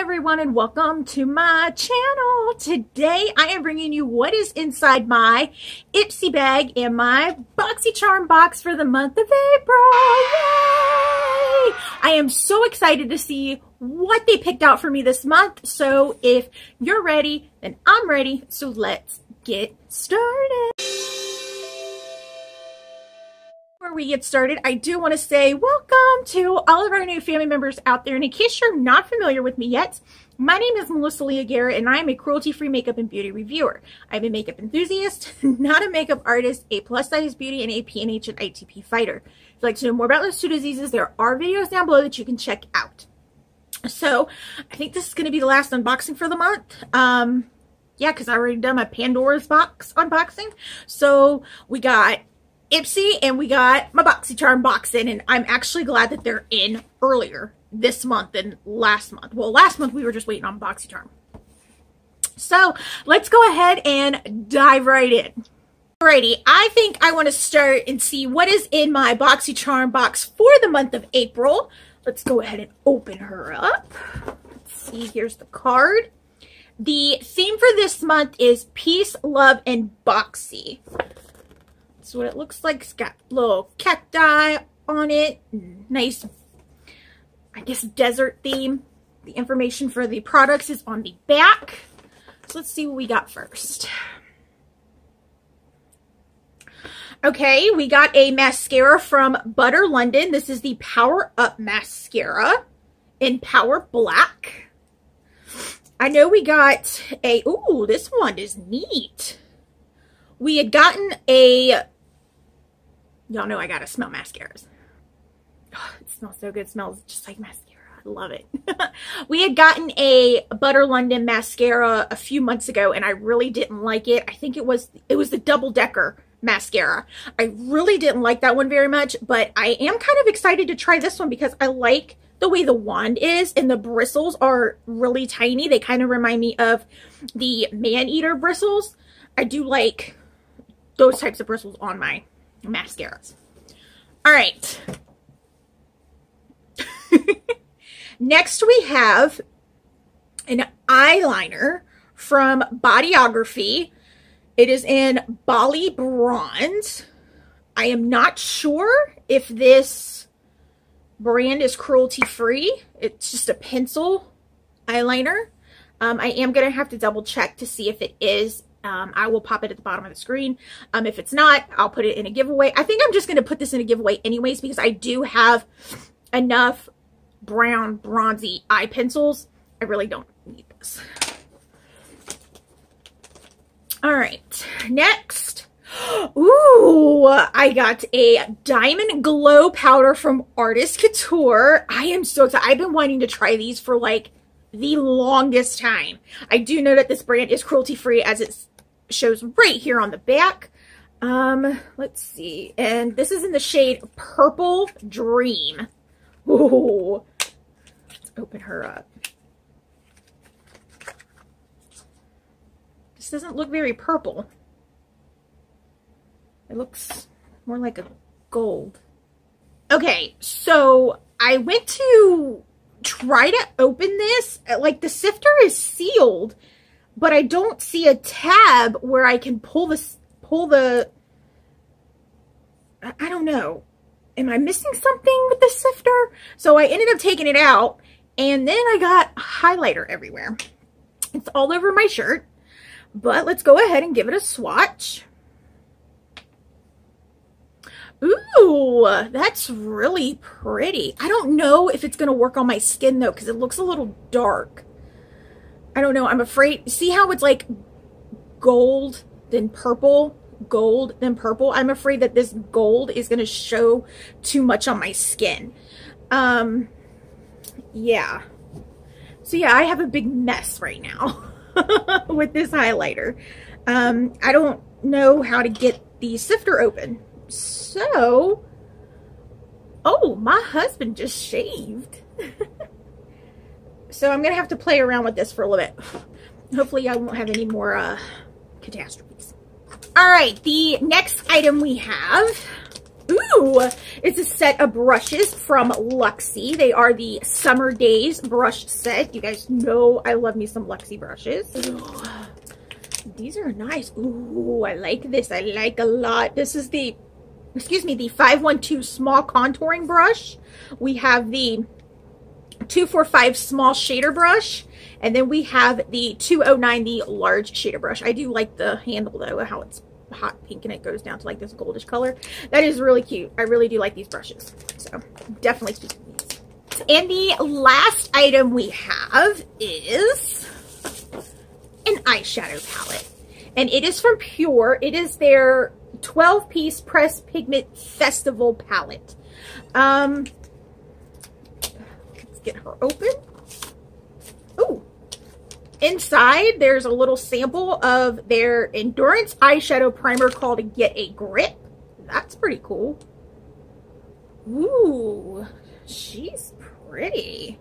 everyone, and welcome to my channel. Today I am bringing you what is inside my Ipsy bag and my BoxyCharm box for the month of April. Yay! I am so excited to see what they picked out for me this month. So if you're ready, then I'm ready. So let's get started. Before we get started, I do want to say welcome to all of our new family members out there. And in case you're not familiar with me yet, my name is Leah Garrett, and I am a cruelty-free makeup and beauty reviewer. I'm a makeup enthusiast, not a makeup artist, a plus-size beauty, and a PNH and ITP fighter. If you'd like to know more about those two diseases, there are videos down below that you can check out. So I think this is going to be the last unboxing for the month. Yeah, because I already done my Pandora's box unboxing. So we got Ipsy and we got my BoxyCharm box in, and I'm actually glad that they're in earlier this month than last month. Well, last month we were just waiting on BoxyCharm. So let's go ahead and dive right in. Alrighty, I think I want to start and see what is in my BoxyCharm box for the month of April. Let's go ahead and open her up. Let's see, here's the card. The theme for this month is Peace, Love, and Boxy. That's what it looks like. It's got little cacti on it. Nice, I guess, desert theme. The information for the products is on the back. So let's see what we got first. Okay, we got a mascara from Butter London. This is the Power Up Mascara in Power Black. I know we got a, ooh, this one is neat. We had gotten a, y'all know I gotta smell mascaras. Oh, it smells so good. It smells just like mascara. I love it. We had gotten a Butter London mascara a few months ago, and I really didn't like it. I think it was the double decker mascara. I really didn't like that one very much, but I am kind of excited to try this one because I like the way the wand is, and the bristles are really tiny. They kind of remind me of the man-eater bristles. I do like those types of bristles on my mascaras. All right. Next we have an eyeliner from Bodyography. It is in Bali Bronze. I am not sure if this brand is cruelty-free. It's just a pencil eyeliner. I am going to have to double check to see if it is. I will pop it at the bottom of the screen. If it's not, I'll put it in a giveaway. I think I'm just going to put this in a giveaway anyways because I do have enough brown bronzy eye pencils. I really don't need this. All right, next. Ooh, I got a Diamond Glow powder from Artist Couture. I am so excited. I've been wanting to try these for like the longest time. I do know that this brand is cruelty-free, as it shows right here on the back. Let's see. And this is in the shade Purple Dream. Ooh. Let's open her up. This doesn't look very purple. It looks more like a gold. Okay, so I went to try to open this. Like, the sifter is sealed, but I don't see a tab where I can pull the, I don't know. Am I missing something with the sifter? So I ended up taking it out, and then I got highlighter everywhere. It's all over my shirt, but let's go ahead and give it a swatch. Ooh, that's really pretty. I don't know if it's going to work on my skin, though, because it looks a little dark. I don't know. I'm afraid. See how it's like gold, then purple, gold, then purple? I'm afraid that this gold is going to show too much on my skin. Yeah. So, yeah, I have a big mess right now with this highlighter. I don't know how to get the sifter open. So, oh, my husband just shaved. So I'm going to have to play around with this for a little bit. Hopefully I won't have any more catastrophes. All right, the next item we have Ooh, it's a set of brushes from Luxie. They are the Summer Days brush set. You guys know I love me some Luxie brushes. Ooh, these are nice. Ooh, I like this. I like a lot. This is the, excuse me, the 512 small contouring brush. We have the 245 small shader brush. And then we have the 209, the large shader brush. I do like the handle though, how it's hot pink and it goes down to like this goldish color. That is really cute. I really do like these brushes, so definitely keep these. And the last item we have is an eyeshadow palette, and it is from Pure. It is their 12-piece pressed pigment festival palette. Let's get her open. Ooh. Inside, there's a little sample of their Endurance eyeshadow primer called Get a Grip. That's pretty cool. Ooh, she's pretty.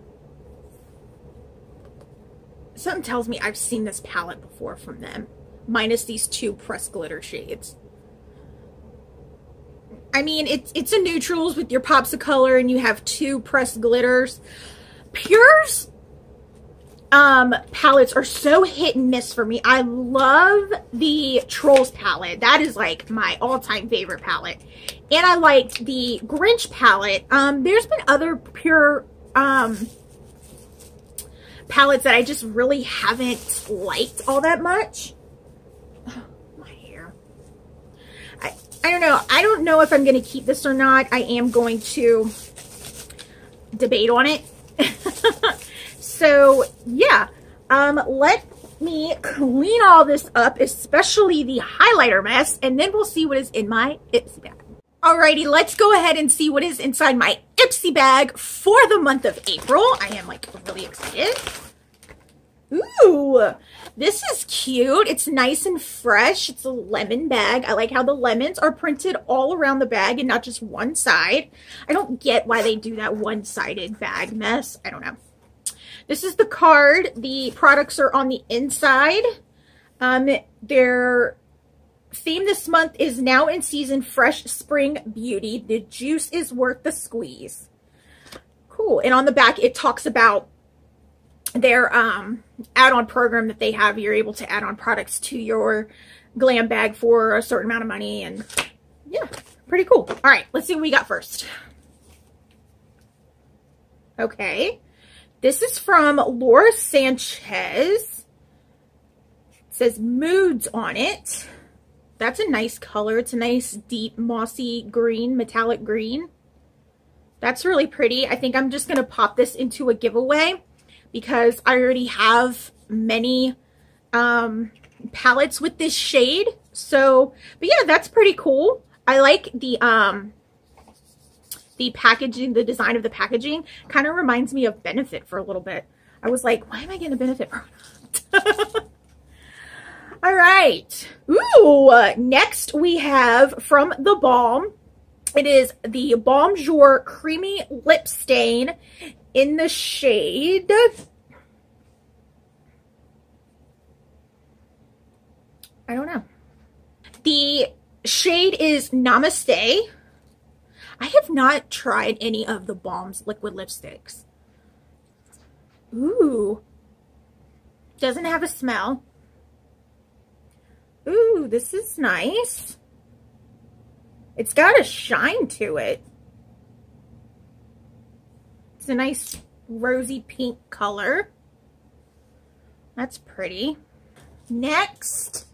Something tells me I've seen this palette before from them, minus these two pressed glitter shades. I mean, it's a neutrals with your pops of color, and you have two pressed glitters. Pure's palettes are so hit and miss for me. I love the Trolls palette. That is like my all-time favorite palette. And I liked the Grinch palette. There's been other Pure palettes that I just really haven't liked all that much. Oh, my hair. I don't know. I don't know if I'm going to keep this or not. I am going to debate on it. So, yeah, let me clean all this up, especially the highlighter mess, and then we'll see what is in my Ipsy bag. Alrighty, let's go ahead and see what is inside my Ipsy bag for the month of April. I am, like, really excited. Ooh, this is cute. It's nice and fresh. It's a lemon bag. I like how the lemons are printed all around the bag and not just one side. I don't get why they do that one-sided bag mess. I don't know. This is the card. The products are on the inside. Their theme this month is Now in Season Fresh Spring Beauty. The juice is worth the squeeze. Cool. And on the back, it talks about their add-on program that they have. You're able to add on products to your glam bag for a certain amount of money. And yeah, pretty cool. All right, let's see what we got first. Okay. This is from Laura Sanchez. It says Moods on it. That's a nice color. It's a nice deep mossy green, metallic green. That's really pretty. I think I'm just going to pop this into a giveaway because I already have many palettes with this shade. So, but yeah, that's pretty cool. I like the packaging, the design of the packaging kind of reminds me of Benefit for a little bit. I was like, why am I getting a Benefit product? All right. Ooh, next we have from the Balm. It is the Balm Jour Creamy Lip Stain in the shade. I don't know. The shade is Namaste. I have not tried any of the Balm's liquid lipsticks. Ooh. Doesn't have a smell. Ooh, this is nice. It's got a shine to it. It's a nice rosy pink color. That's pretty. Next.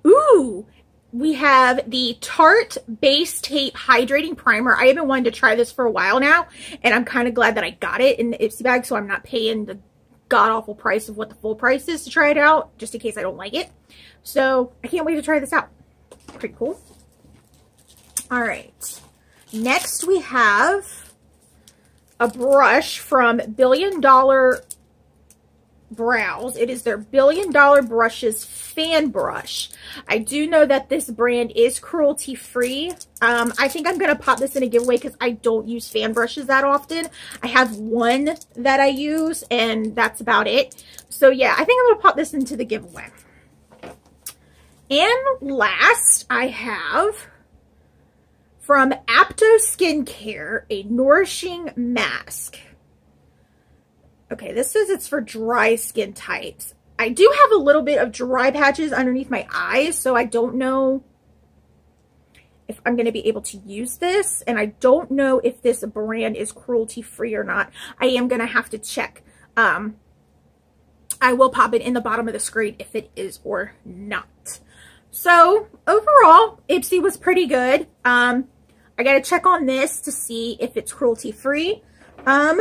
Ooh. We have the Tarte Base Tape Hydrating Primer. I have been wanting to try this for a while now, and I'm kind of glad that I got it in the Ipsy bag, so I'm not paying the god-awful price of what the full price is to try it out, just in case I don't like it. So, I can't wait to try this out. Pretty cool. Alright. Next, we have a brush from Billion Dollar Brows. It is their Billion Dollar Brushes fan brush. I do know that this brand is cruelty free. I think I'm going to pop this in a giveaway because I don't use fan brushes that often. I have one that I use and that's about it. So yeah, I think I'm going to pop this into the giveaway. And last I have from Apto Skincare, a nourishing mask. Okay, this says it's for dry skin types. I do have a little bit of dry patches underneath my eyes, so I don't know if I'm going to be able to use this. And I don't know if this brand is cruelty-free or not. I am going to have to check. I will pop it in the bottom of the screen if it is or not. So overall, Ipsy was pretty good. I got to check on this to see if it's cruelty-free. I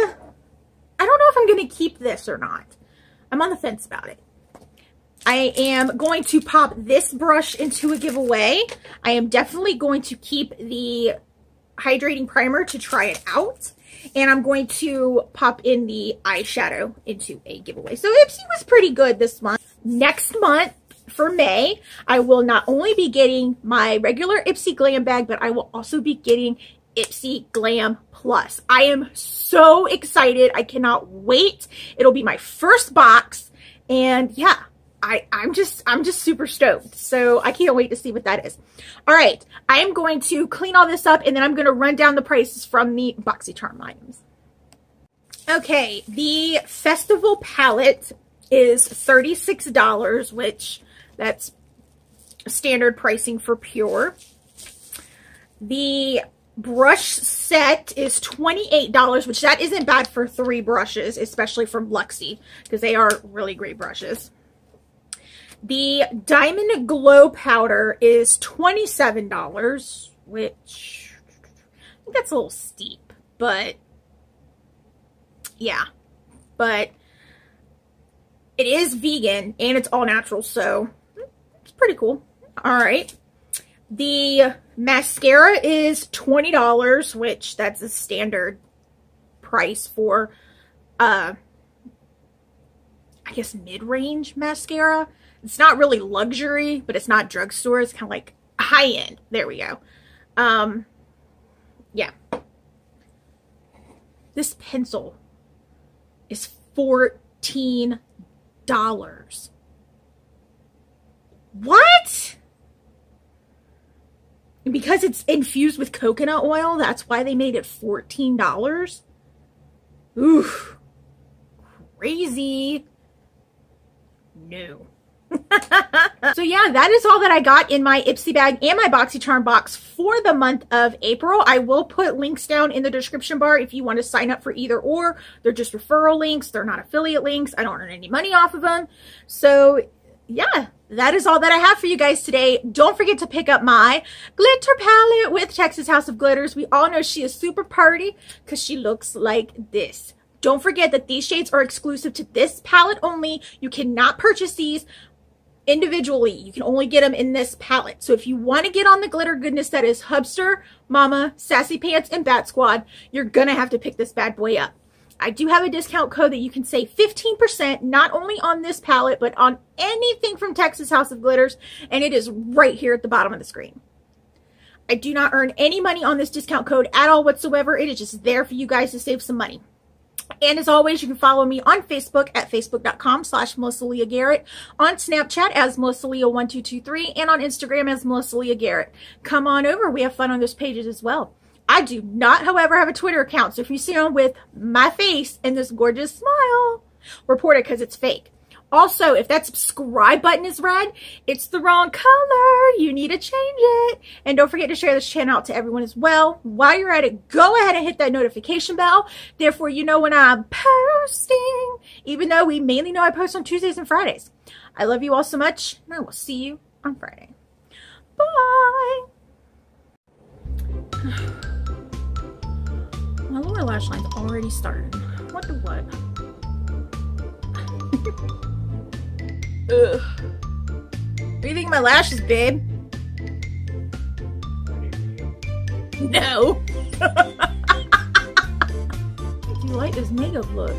don't know if I'm going to keep this or not. I'm on the fence about it. I am going to pop this brush into a giveaway. I am definitely going to keep the hydrating primer to try it out. And I'm going to pop in the eyeshadow into a giveaway. So Ipsy was pretty good this month. Next month, for May, I will not only be getting my regular Ipsy Glam bag, but I will also be getting Ipsy Glam Plus. I am so excited. I cannot wait. It'll be my first box. And yeah, I'm just super stoked. So I can't wait to see what that is. All right. I am going to clean all this up and then I'm going to run down the prices from the BoxyCharm items. Okay. The Festival palette is $36, which that's standard pricing for Pure. The brush set is $28, which that isn't bad for 3 brushes, especially from Luxie, because they are really great brushes. The Diamond Glow powder is $27, which I think that's a little steep, but yeah, but it is vegan and it's all natural, so it's pretty cool. All right. The mascara is $20, which that's a standard price for, I guess, mid-range mascara. It's not really luxury, but it's not drugstore. It's kind of like high-end. There we go. Yeah. This pencil is $14. What? And because it's infused with coconut oil, that's why they made it $14. Oof. Crazy. No. So yeah, that is all that I got in my Ipsy bag and my BoxyCharm box for the month of April. I will put links down in the description bar if you want to sign up for either or. They're just referral links. They're not affiliate links. I don't earn any money off of them. So yeah, that is all that I have for you guys today. Don't forget to pick up my glitter palette with Texas House of Glitters. We all know she is super party because she looks like this. Don't forget that these shades are exclusive to this palette only. You cannot purchase these individually. You can only get them in this palette. So if you want to get on the glitter goodness that is Hubster, Mama, Sassy Pants, and Bat Squad, you're going to have to pick this bad boy up. I do have a discount code that you can save 15%, not only on this palette, but on anything from Texas House of Glitters, and it is right here at the bottom of the screen. I do not earn any money on this discount code at all whatsoever. It is just there for you guys to save some money. And as always, you can follow me on Facebook at facebook.com/MelissaLeahGarrett, on Snapchat as MelissaLeah1223, and on Instagram as MelissaLeahGarrett. Come on over. We have fun on those pages as well. I do not, however, have a Twitter account, so if you see them with my face and this gorgeous smile, report it because it's fake. Also, if that subscribe button is red, it's the wrong color. You need to change it. And don't forget to share this channel out to everyone as well. While you're at it, go ahead and hit that notification bell. Therefore, you know when I'm posting, even though we mainly know I post on Tuesdays and Fridays. I love you all so much, and I will see you on Friday. Bye. My lower lash line's already started. What the what? Ugh. What do you think of my lashes, babe? No. Do you like this makeup look?